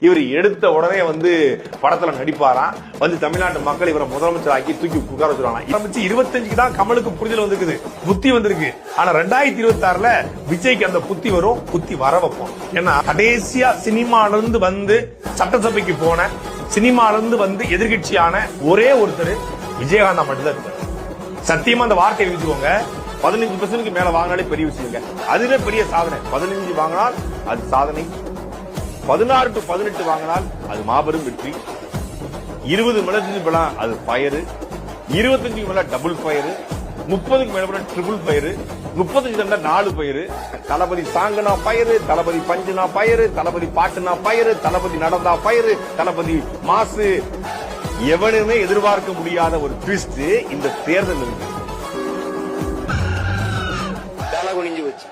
இவர் எடுத்த உடனே வந்து படத்துல நடிப்பாராம், வந்து தமிழ்நாட்டு மக்கள் இவரை முதலமைச்சர் ஆக்கி தூக்கி உட்கார வச்சிருவாங்க. 25 தான் கமலுக்கு புரிதல் வந்திருக்குது, புத்தி வந்திருக்கு. ஆனா 2026ல விஜய்க்கு அந்த புத்தி வரும், புத்தி வர வைப்போம். ஏன்னா கடைசியா சினிமால இருந்து வந்து சட்டசபைக்கு போன, சினிமால இருந்து வந்து எதிர்கட்சியான ஒரே ஒருத்தர் விஜயகாந்தா மட்டும்தான் இருக்காரு. சத்தியமா அந்த வார்த்தையை எழுதிக்கோங்க. 15% மேல வாங்கினாலே பெரிய விஷயங்க, அதுவே பெரிய சாதனை. 15 வாங்கினால் அது சாதனை, 16 to 18 வாங்கினால் அது மாபெரும் வெற்றி, 20 மேல அது ஃபயரு, 25 மேல டபுள் ஃபயரு, 30 மேல ட்ரிபிள் ஃபயரு, 35 தண்டா 4 ஃபயரு. தளபதி சாங்கனா ஃபயரு, தளபதி பஞ்சுனா ஃபயரு, தளபதி பாட்டுனா ஃபயரு, தளபதி நடந்தா ஃபயரு, தளபதி மாசு. எவனுமே எதிர்பார்க்க முடியாத ஒரு ட்விஸ்ட் இந்த தேர்தல் இருக்கு. தலை குனிஞ்சு வச்சு